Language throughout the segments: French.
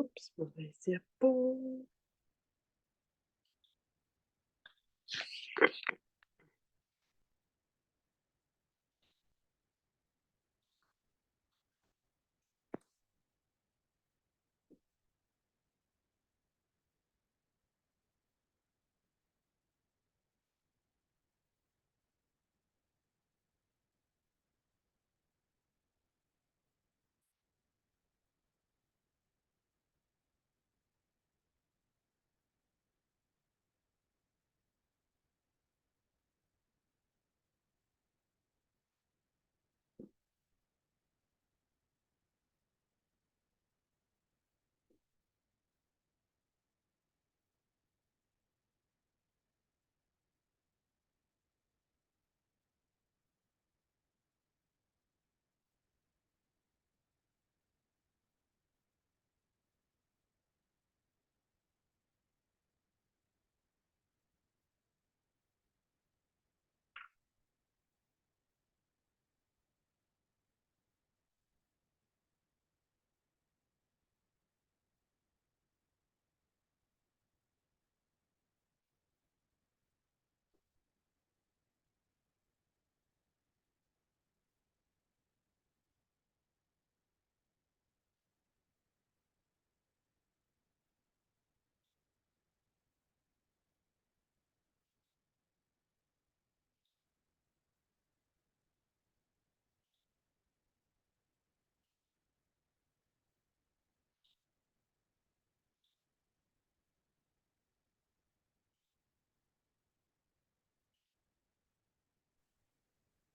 Oups, mauvaise diapo.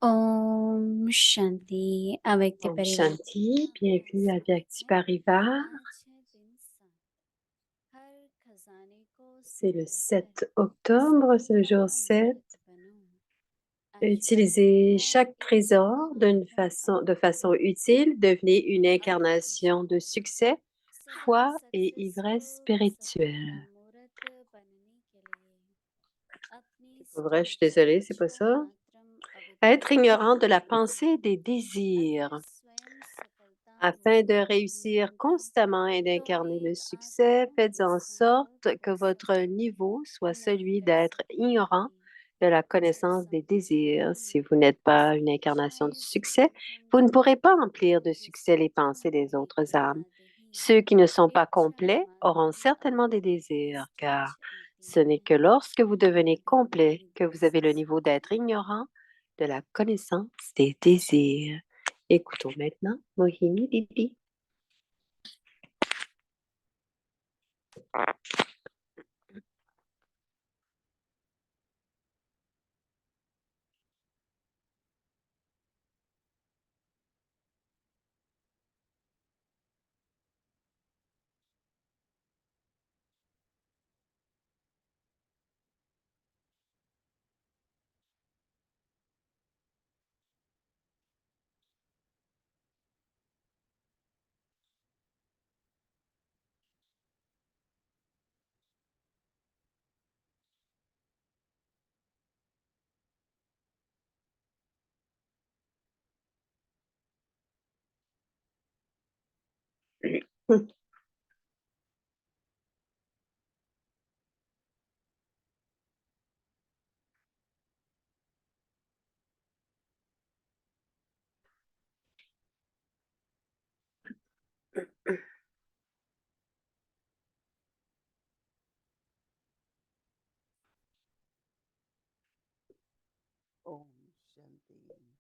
Om Shanti, avec tes Om parivares. Shanti, bienvenue à Vyakti Parivar. C'est le 7 octobre, c'est le jour 7. Utilisez chaque trésor de façon utile. Devenez une incarnation de succès, foi et ivresse spirituelle. Pour vrai, je suis désolée, c'est pas ça. Être ignorant de la pensée des désirs. Afin de réussir constamment et d'incarner le succès, faites en sorte que votre niveau soit celui d'être ignorant de la connaissance des désirs. Si vous n'êtes pas une incarnation du succès, vous ne pourrez pas remplir de succès les pensées des autres âmes. Ceux qui ne sont pas complets auront certainement des désirs, car ce n'est que lorsque vous devenez complet que vous avez le niveau d'être ignorant de la connaissance des désirs. Écoutons maintenant Mohini Didi.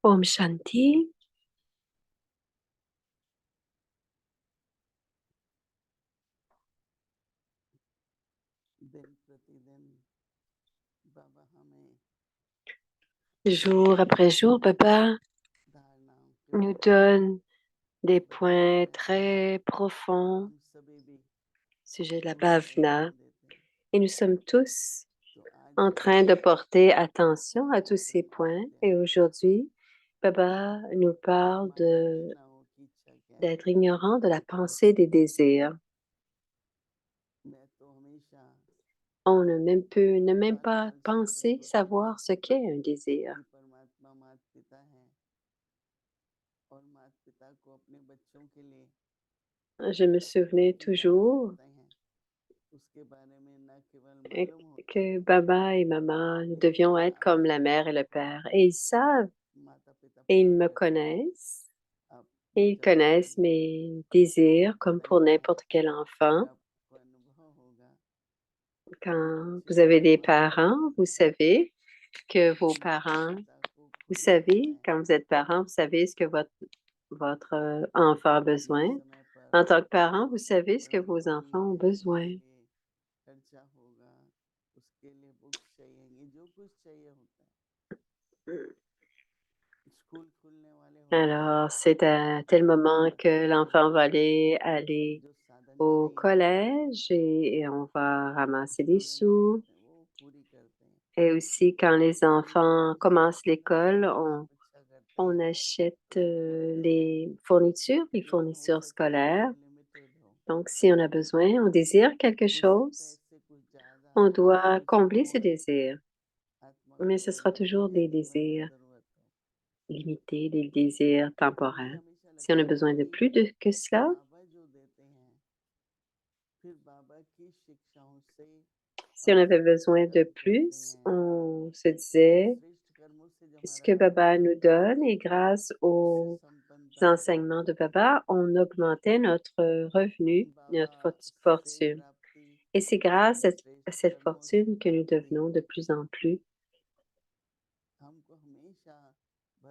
Om Shanti. Om Shanti. दिन प्रतिदिन बाबा हमें Jour après jour, Baba धारणाओं के nous ऊपर donne des बताते points रहते très हैं। profonds हम सभी भी au sujet de la उन पर bhavana ध्यान देते हैं। et nous sommes tous तो आज en train de porter attention à tous ces points. Et aujourd'hui, Baba nous parle हमारी तृष्णाओं की इच्छा क्या है? d'être ignorant de la pensée des désirs. मैं तो हमेशा On ne même बार pas बार penser संतुष्ट होता हूँ savoir ce qu'est un désir. कि परमात्मा माता पिता है और माता पिता को अपने बच्चों के लिए Je me souvenais toujours होते हैं उसके बारे में न केवल euh, मालूम होता que है Baba et Maman, nous devions उनका être comme la mère et le père. Et ils savent माता पिता et ils पूरा me करते हैं connaissent. आप Et ils जब कभी connaissent mes désirs comme pour बनेगा n'importe quel फिर enfant. आपको अनुभव होगा कि Quand बच्चे vous avez को des माता parents, पिता vous savez que vos माता parents, पिता को vous खुद पता savez, है quand vous êtes parent, vous savez ce que votre enfant a कि besoin. समय पर En tant que parent, vous savez ce que vos पढ़ाई enfants ont लिखाई besoin. के लिए खर्चा होगा उसके लिए बुक्स चाहिए जो कुछ चाहिए होता है स्कूल खुलने वाले होते हैं Alors, c'est à tel moment que l'enfant va aller जो साधन au चाहिए होते हैं collège et on va ramasser des student जो sous. होते हैं वो पूरी करते हैं Et aussi, quand les enfants commencent l'école, उनकी अपेक्षा करते on हैं achète les लेकिन हो fournitures सकता है scolaires. अनलिमिटेड हो Donc, si on a besoin, on désire quelque हो सकता है chose, इससे कुछ ज्यादा on हो doit जिसको combler ce और désir. आत्मा Mais को ce sera जरूरत toujours है des जीवन में désirs जरूरत हो limités, des désirs तो मुझे temporaires. हमेशा Si on a लगता है besoin de कि plus que cela, बाबा जो देते हैं फिर बाबा की शिक्षाओं से si on हम avait सब besoin de कर्म करते plus, हैं on se वो disait, श्रेष्ठ कर्मों से जो ce हमारा que भाग्य Baba nous बनता है donne et grâce उससे aux संपन्नता enseignements de Baba, on augmentait notre revenu, बाबा notre से fortune. प्राप्ति Et c'est grâce à श्रेष्ठ cette कर्मों से fortune que nous प्राप्ति devenons de plus en plus. हमको हमेशा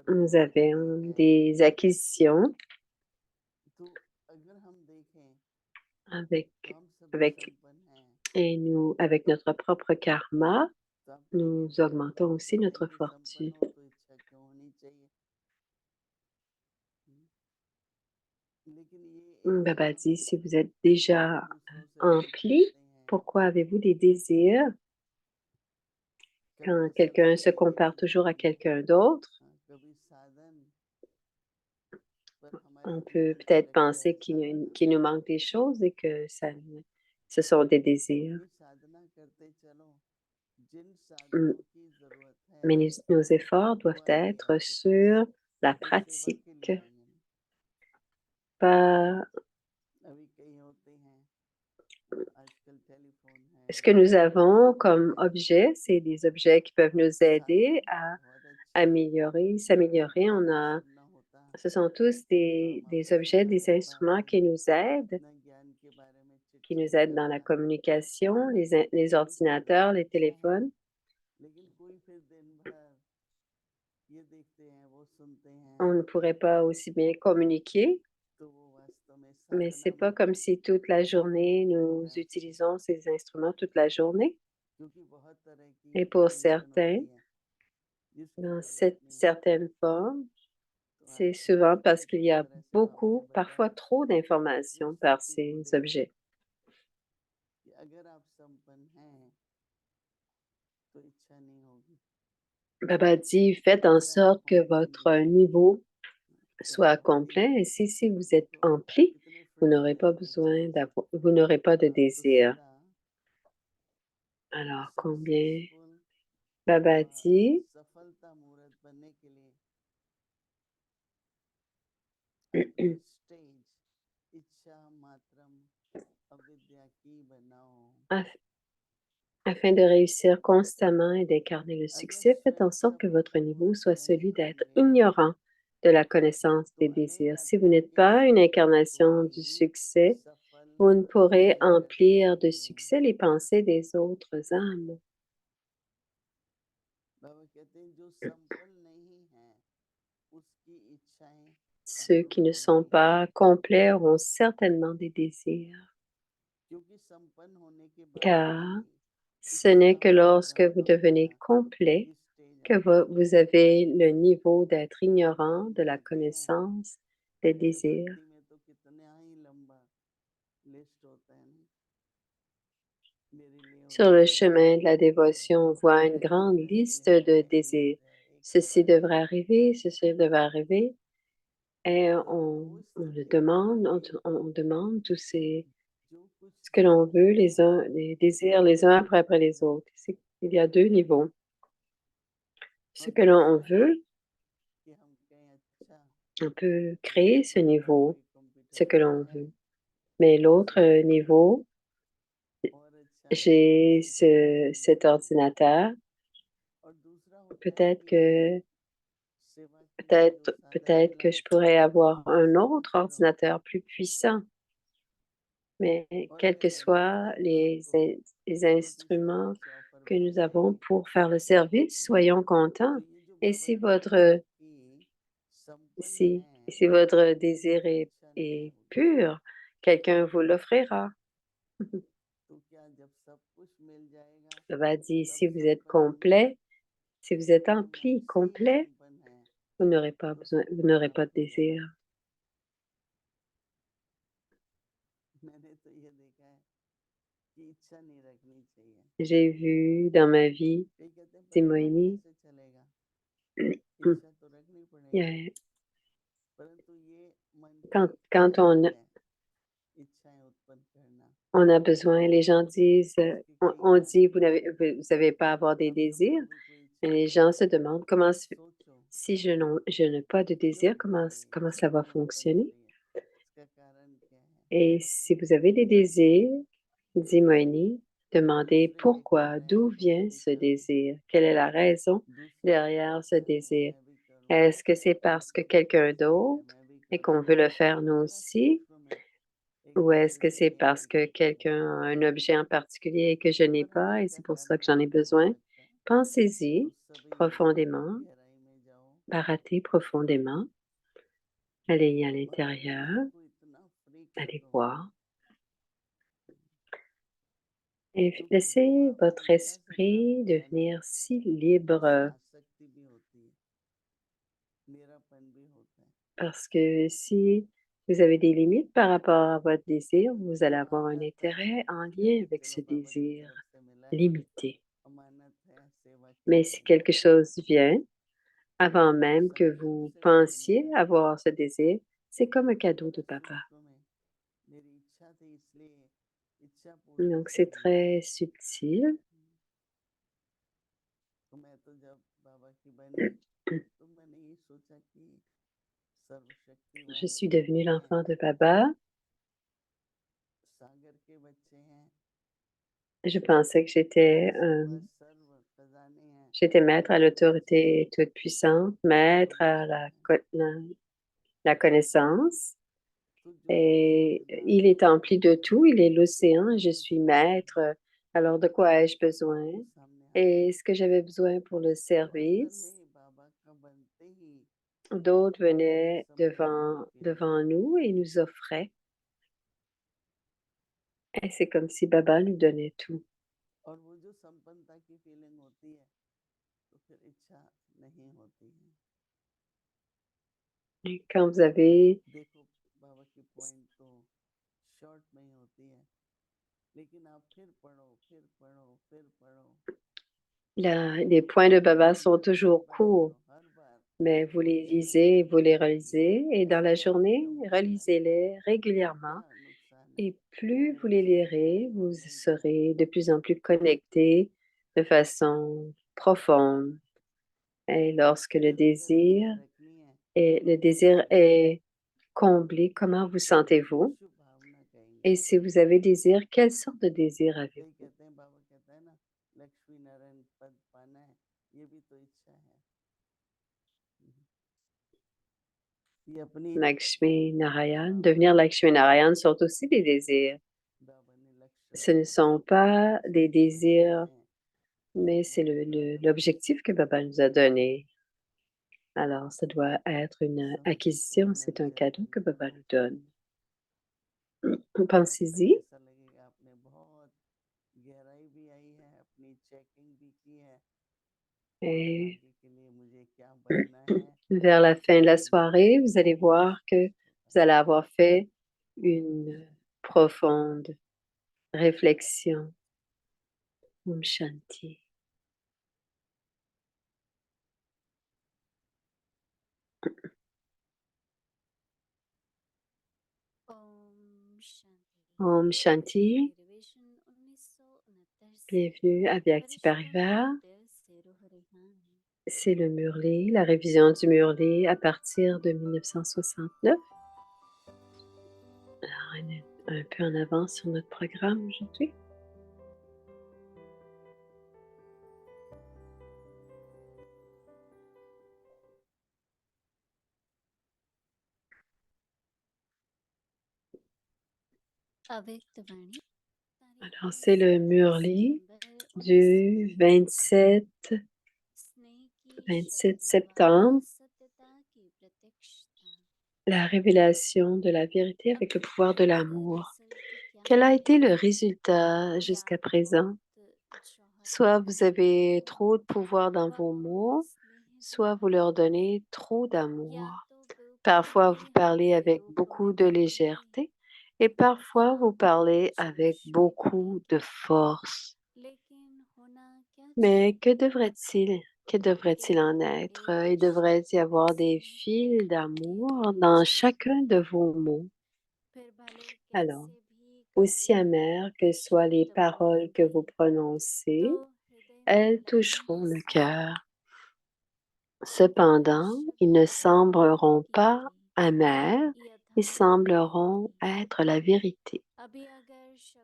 Nous भरपूर करती avons है des acquisitions तो अगर हम देखें avec, तो हम सभी avec, संपन्न हैं et nous, avec notre propre karma, तो आपको ये nous प्रश्न augmentons हो aussi सकता है notre कि fortune. संपन्न हो तो इच्छा क्यों होनी चाहिए लेकिन ये इच्छा Baba dit, si vous êtes déjà दूसरों से अधिक empli, करते हैं pourquoi avez-vous des désirs कभी quand ऐसा quelqu'un se लगता है compare कि toujours à quelqu'un d'autre? कभी साधन पर हमारी On peut जीवन की peut-être लक्ष्य penser है qu'il साधना qu'il nous manque des choses et que ce sont des तो désirs. अपनी साधना करते चलो जिन Mm, साधनों की जरूरत है Mais nos efforts वो doivent आएंगे être आपके sur पास la वो सेवा के लिए pratique, आएंगे pas अभी कई होते हैं आजकल टेलीफोन है ce que nous avons laptop comme है objet, c'est des objets qui peuvent nous aider साधन à बहुत अच्छे हैं s'améliorer. अगर सब ना होता Ce sont tous तो हम des आपस में objets, ना des मिल instruments पाते qui न ज्ञान के बारे में nous चिट्ठियां aident dans la करता communication, les लेकिन ordinateurs, बहुत les अच्छा है téléphones. लेकिन कोई फिर दिन भर ये देखते हैं वो सुनते हैं On ne pourrait pas aussi bien communiquer, तो वो वास्तव में mais साधना c'est pas में comme si toute la journée, नहीं nous बैठ सकते utilisons ces instruments toute la journée. क्योंकि बहुत तरह की Et pour इंफॉर्मेशन certains, होती है जिसकी dans जरूरत cette नहीं होती certaine forme, तो c'est आजकल souvent देखिए parce कि qu'il जिस y a तरह से बाबा ने beaucoup, बताया parfois trop इस d'informations par सत्य को ces देखिए objets. कि अगर आप संपन्न हैं तो इच्छा नहीं होगी Baba dit, faites en इच्छा sorte que होनी ही नहीं votre चाहिए niveau soit संपत्ति complet. Et si vous êtes तो आप empli, कितने vous फ्री n'aurez हैं pas अपने besoin इच्छाओं से d'avoir, vous n'aurez pas de तो désir. सदा Alors, combien successful Baba dit, सफलता मूर्त बनने के लिए एट दिस स्टेज इच्छा मात्रम अविद्या की बनाओ af- afin de réussir constamment et d'incarner le अगर succès, faites en स्वयं sorte que votre सफलता niveau मूर्त soit नहीं celui d'être होंगे ignorant de la connaissance तो des अनेक désirs. Si vous आत्माओं n'êtes की pas une सफलता incarnation को du भी succès, सफल vous ne pourrez नहीं कर emplir de पाएंगे succès les pensées des autres âmes. बाबा कहते हैं जो संपन्न नहीं है उसकी इच्छाएं Ceux qui अपूर्ण ne sont होंगी pas complets auront certainement des désirs, क्योंकि संपन्न होने के बाद car भी ce इच्छा n'est que lorsque मात्रम vous devenez अविद्या complet की स्टेज que आती है vous avez le niveau d'être ignorant de la कहते हैं connaissance des कि désirs. भक्ति में तो कितना ही लंबा लिस्ट होता है ना मेरे लिए हो Sur le जाए ऐसा chemin de हो la जाए dévotion, on voit une मेरा ये grande चाहिए liste de मेरा ये हो désirs. जाए एक के Ceci बाद एक devrait arriver, ceci devrait arriver. Et तो वो on le स्थिति demande, कि on demande जो कुछ ce que l'on veut, les désirs les uns après les है autres. Il y a deux niveaux. Ce और que l'on दूसरा veut, कि हम कहें अच्छा on peut मेरे créer ce पापा का niveau, कोई computer ce que l'on science है veut. Mais l'autre niveau, और अच्छा j'ai जीवन cet जीते हैं। ordinateur. और दूसरा होता है Peut-être कि que सेवा के लिए जो साधन peut-être मिला que है je pourrais avoir वो un सेवा autre करो। ordinateur plus puissant. Mais और quels अगर que नहीं soient है तो आपको les छोटी instruments service offer que nous मिलेगी। avons pour faire le service, soyons contents. तो ये जो Et बाबा की भक्ति संपन्न है si votre ये désir तो इच्छा नहीं est होती। pur, quelqu'un vous l'offrira. तो क्या जब सब कुछ मिल जाएगा Baba dit, तब si vous êtes संपन्न होंगे? complet, si vous êtes अगर मन empli, से ही complet, संपन्न है vous n'aurez pas तो besoin, सब vous कुछ n'aurez pas de प्राप्त हो désir. जाएगा। मैंने तो ये देखा है कि इच्छा नहीं रखनी चाहिए। J'ai vu dans ma vie, कई कहते हैं परिवार Timoini, कैसे चलेगा, इच्छा तो रखनी il y पड़ेगी। a- परंतु ये मन की quand आदत है इच्छाएं उत्पन्न करना। on a besoin, les gens disent, इसके कई on dit, कारण हैं। vous n'avez pas à avoir des कभी désirs. कभार भी कोई Et इच्छा les नहीं gens se होती। demandent सोचो si je n'ai pas de क्यों désir, हो रही है, comment इच्छा ça va क्यों उत्पन्न हो fonctionner? रही है, इसका कारण क्या है। Et si vous avez des désirs, dit Moini, demandez दूसरे ये कर pourquoi, रहे हैं d'où तो मैं vient भी ce करूं, désir? Quelle est la raison दूसरे ये derrière ce करते हैं désir? मैं भी करूं, Est-ce que c'est parce que quelqu'un दूसरे ये d'autre मैं भी et करूं। qu'on veut le faire nous जरा aussi? सूक्ष्म में एक Ou est-ce दूसरे que से c'est ये parce que quelqu'un a un objet en particulier et que je n'ai परंतु pas et इसका c'est pour ça कारण que j'en ai एक हो besoin? सकता है। Pensez-y तो सभी profondément, गहराई में जाओ baratez profondément, allez à और अपने l'intérieur, मन को इतना फ्री कर allez दो, voir et क्योंकि जो laissez भावना votre ऊंचा से esprit प्राप्त है ना devenir si उससे libre. आसक्ति भी होती है, मेरापन भी होता है। Parce que si vous avez des limites par rapport à votre désir, vous allez जो आ avoir un जाता है intérêt en कहते lien हैं, avec चलो ce बाबा की désir तरफ से मिला है, limité. अमानत है, सेवा Mais किया si है, quelque chose vient, avant तो même que सही रूप vous से मुझे pensiez मिला है। avoir ce désir, c'est comme un cadeau de बड़ा papa. सूक्ष्म में मेरी इच्छा थी इसलिए इच्छा पूर्ति Donc से c'est मिला है। très subtil. तो मैं तो जब बाबा की बनी तो मैंने ये सोचा कि Je सर्वशक्तिवान suis प्रभु devenue हैं, l'enfant de Baba. सागर के बच्चे हैं, Je pensais que जिसके पास सर्व खजाने हैं, j'étais maître à l'autorité toute puissante, maître à सर्वज्ञ है। la connaissance. तो जो भी Et सुविधा il est empli de tout, il est l'océan, je suis maître. Alors de quoi ai-je besoin? वो सामने आ Et गए। ce que j'avais besoin pour le तो अंदर में service, ही बाबा का बनते ही d'autres कहते venaient संपन्न की फीलिंग devant आती nous है। et nous offraient. Et c'est comme si Baba nous donnait tout. और वो जो संपन्नता की फीलिंग होती है तो फिर इच्छा नहीं होती है। Et quand vous avez देखो बाबा की पॉइंट तो शॉर्ट में ही होती है, लेकिन आप फिर पढ़ो, फिर पढ़ो, फिर पढ़ो, les points de Baba दिन sont भर बार toujours बार courts, पढ़ो, हर बार mais vous les कुछ नया lisez, vous les सीखने को मिलेगा। relisez, et dans इससे la लाभ journée, क्यों होता है, relisez-les régulièrement. क्या नुकसान है। Et तो plus vous मेरा les समय है lirez, vous ऑनलाइन करने serez का, de plus en plus connectés de façon profonde. Et lorsque फिर अगर इच्छा रखनी है le तो désir est comblé, comment vous उसको sentez-vous? शुभ भावना कहेंगे। Et si vous avez désir, quelle sorte de désir कई avez-vous? कहते हैं, बाबा कहता है ना, लक्ष्मी नारायण पद पाना है, ये भी तो इच्छा है। ये अपनी Lakshmi Narayan, भावना devenir Lakshmi Narayan sont aussi des désirs. बाबा ने लक्ष्य Ce ne रखा है, sont pas des जिसके बनते désirs, हैं mais वो c'est बाबा की l'objectif que Baba nous a donné. Alors, ça doit être une acquisition, समय c'est un विचार cadeau que करने Baba दो। nous donne. लगता है Pensez-y. ऐसा लगेगा आपने बहुत गहराई भी आई है, अपनी चेकिंग भी की है, और Et आगे के लिए मुझे क्या बनना है vers la fin de la ये soirée, vous allez voir que स्पष्ट vous होता allez है। avoir fait une profonde réflexion. Om Shanti. Om Shanti. Om Shanti. Revision 1969 से Bienvenue à Vyakti परिश्रम Parivar. और दिल से रूह रिहान है। C'est le Murli, la révision du Murli à partir de 1969. Alors, un peu en avance sur notre programme aujourd'hui. अव्यक्तवाणी Alors, c'est le Murli du 27 septembre, la révélation de la vérité avec le pouvoir de l'amour. Quel a été le résultat jusqu'à présent? Soit vous avez trop de pouvoir dans vos mots, soit vous leur donnez trop d'amour. Parfois, vous parlez avec beaucoup de légèreté et parfois, vous parlez avec beaucoup de force. Mais que devrait-il en être? Il devrait y avoir des fils d'amour dans chacun de vos mots. Alors, aussi amères que soient les paroles que vous prononcez, elles toucheront le cœur. Cependant, ils ne sembleront pas amers, ils sembleront être la vérité.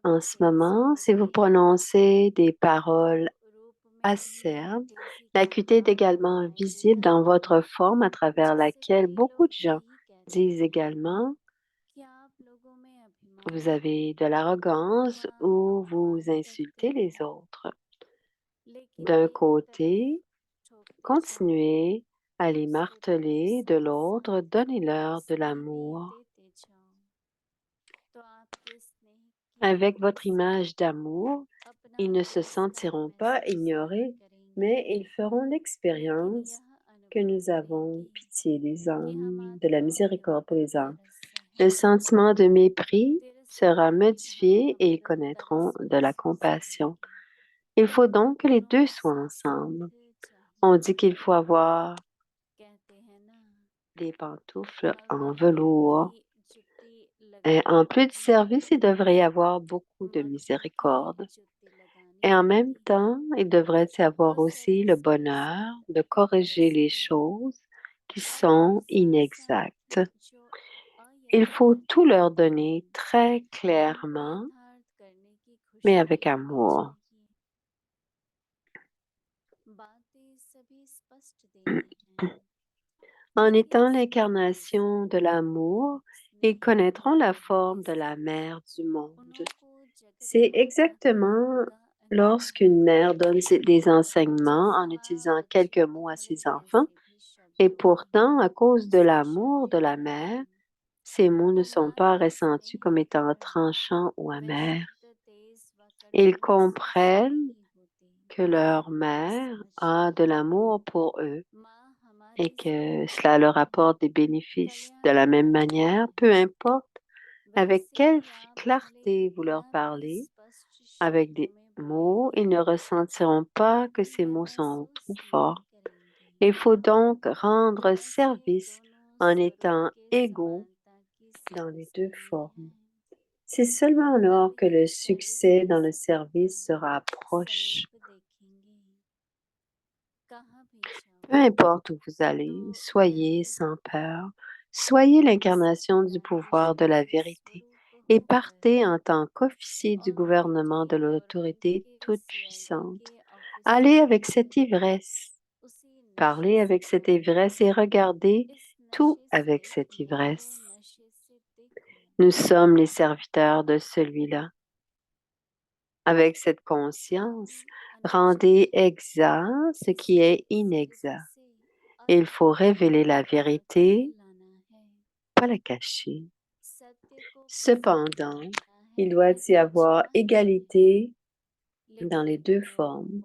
En ce moment, si vous prononcez des paroles acerbes, l'acuité est également visible dans votre forme à travers laquelle beaucoup de gens disent également vous avez de l'arrogance ou vous insultez les autres. D'un côté, continuez à les marteler, de l'autre, donnez-leur de l'amour. Avec votre image d'amour, ils ne se sentiront pas ignorés, mais ils feront l'expérience que nous avons pitié des âmes, de la miséricorde pour les âmes. Le sentiment de mépris sera modifié et ils connaîtront de la compassion. Il faut donc que les deux soient ensemble. On dit qu'il faut avoir des pantoufles en velours. Et en plus du service, il devrait y avoir beaucoup de miséricorde. Et en même temps, il devrait y avoir aussi le bonheur de corriger les choses qui sont inexactes. Il faut tout leur donner très clairement, mais avec amour. En étant l'incarnation de l'amour, ils connaîtront la forme de la mère du monde. C'est exactement lorsqu'une mère donne des enseignements en utilisant quelques mots à ses enfants, et pourtant, à cause de l'amour de la mère, ces mots ne sont pas ressentis comme étant tranchants ou amers. Ils comprennent que leur mère a de l'amour pour eux et que cela leur apporte des bénéfices. De la même manière, peu importe avec quelle clarté vous leur parlez, avec des mots, ils ne ressentiront pas que ces mots sont trop forts. Il faut donc rendre service en étant égaux dans les deux formes. C'est seulement alors que le succès dans le service sera proche. Peu importe où vous allez, soyez sans peur, soyez l'incarnation du pouvoir de la vérité et partez en tant qu'officier du gouvernement de l'autorité toute-puissante. Allez avec cette ivresse, parlez avec cette ivresse et regardez tout avec cette ivresse. Nous sommes les serviteurs de celui-là. Avec cette conscience, rendez exact ce qui est inexact. Il faut révéler la vérité, pas la cacher. Cependant, il doit y avoir égalité dans les deux formes.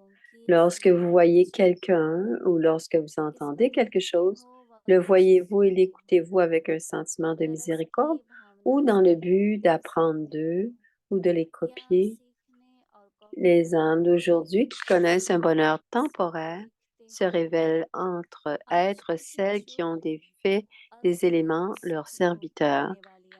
Lorsque vous voyez quelqu'un ou lorsque vous entendez quelque chose, le voyez-vous et l'écoutez-vous avec un sentiment de miséricorde ou dans le but d'apprendre d'eux ou de les copier? Les âmes d'aujourd'hui qui connaissent un bonheur temporaire se révèlent entre êtres celles qui ont fait des éléments leurs serviteurs.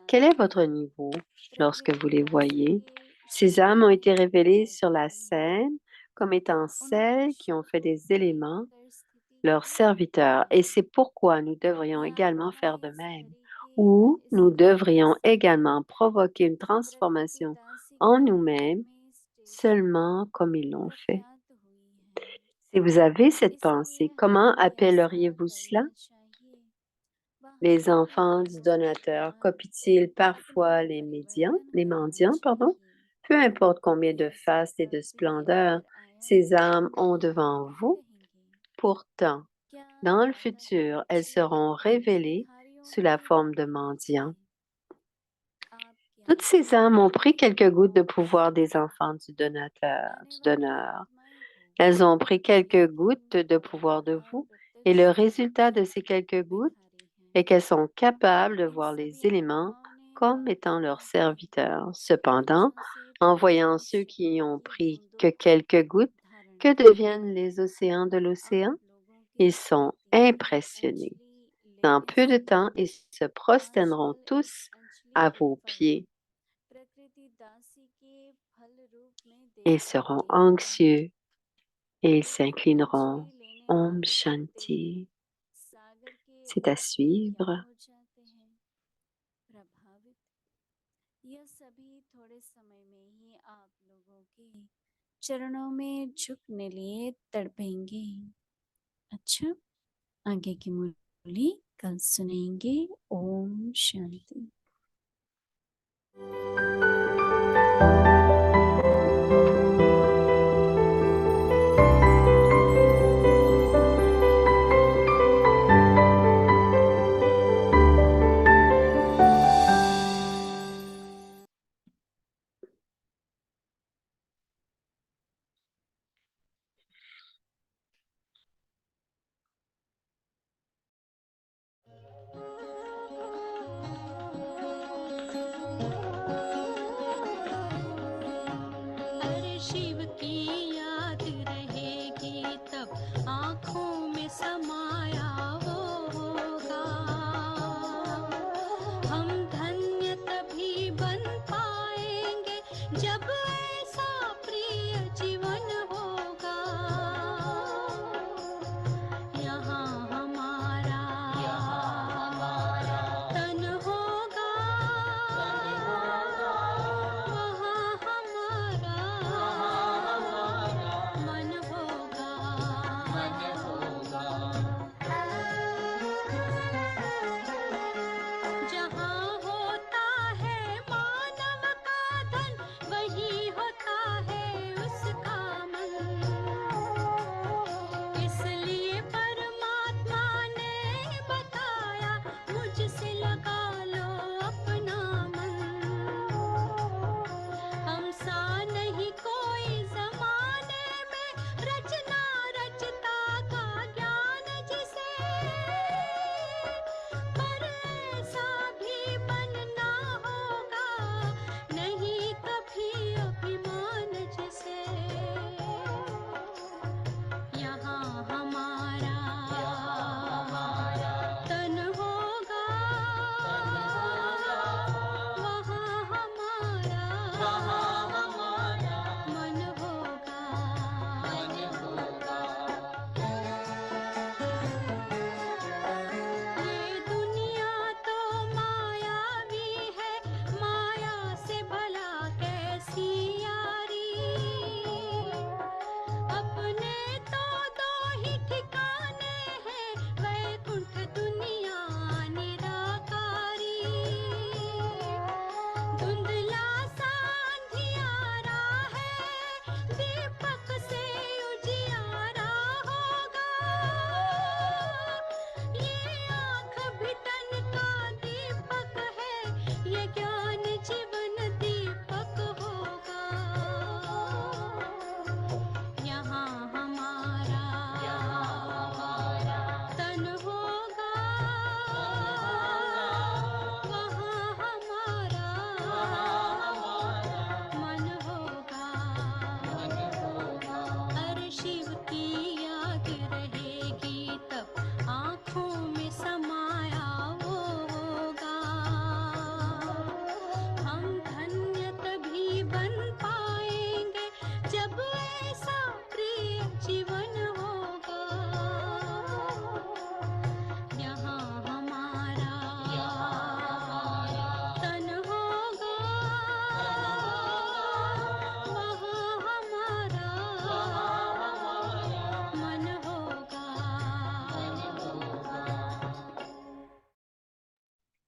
Quel est votre niveau lorsque vous les voyez? Ces âmes ont été révélées sur la scène comme étant celles qui ont fait des éléments leurs serviteurs et c'est pourquoi nous devrions également faire de même. où nous devrions également provoquer une transformation en nous-mêmes seulement comme ils l'ont fait. Si vous avez cette pensée, comment appelleriez-vous cela? Les enfants du donateur copient-ils parfois les mendiants, pardon? Peu importe combien de faste et de splendeur ces âmes ont devant vous, pourtant, dans le futur, elles seront révélées sous la forme de mendiants. Toutes ces âmes ont pris quelques gouttes de pouvoir des enfants du donneur. Elles ont pris quelques gouttes de pouvoir de vous, et le résultat de ces quelques gouttes est qu'elles sont capables de voir les éléments comme étant leurs serviteurs. Cependant, en voyant ceux qui y ont pris que quelques gouttes, que deviennent les océans de l'océan? Ils sont impressionnés. Dans peu de temps, ils se prosterneront tous à vos pieds. Ils seront anxieux et ils s'inclineront. Om Shanti. C'est à suivre. यह सभी थोड़े समय में ही आप लोगों के चरणों में झुकने लिए तड़पेंगे। अच्छा, आगे की मुरली कल सुनेंगे। ओम शांति। अरे शिव की याद रहेगी तब आँखों में समाया वो होगा। हम धन्य तभी बन पाएंगे जब ऐसा प्रिय जीवन होगा। यहाँ हमारा तन होगा, वहाँ हमारा मन होगा। जहाँ होता है मानव का धन, वही होता है उसका मन। इसलिए परमात्मा ने बताया, मुझसे लगा लो अपना मन। हम सा नहीं कोई जमाने में, रचना रचता का ज्ञान जिसे, पर ऐसा भी बनना होगा, नहीं कभी अभिमान जिसे। यहाँ हमारा तन होगा, वहाँ हमारा मन होगा। ये दुनिया तो मायावी है, माया से भला कैसी यारी। अपने तो दो ही ठिकाने हैं, वैकुंठ दुनिया निराकारी। धुंधला सा अंधियारा है, दीपक से उजियारा होगा। ये आँख भी तन का दीपक है, ये ज्ञान जीवन दीपक होगा। यहाँ हमारा तन होगा,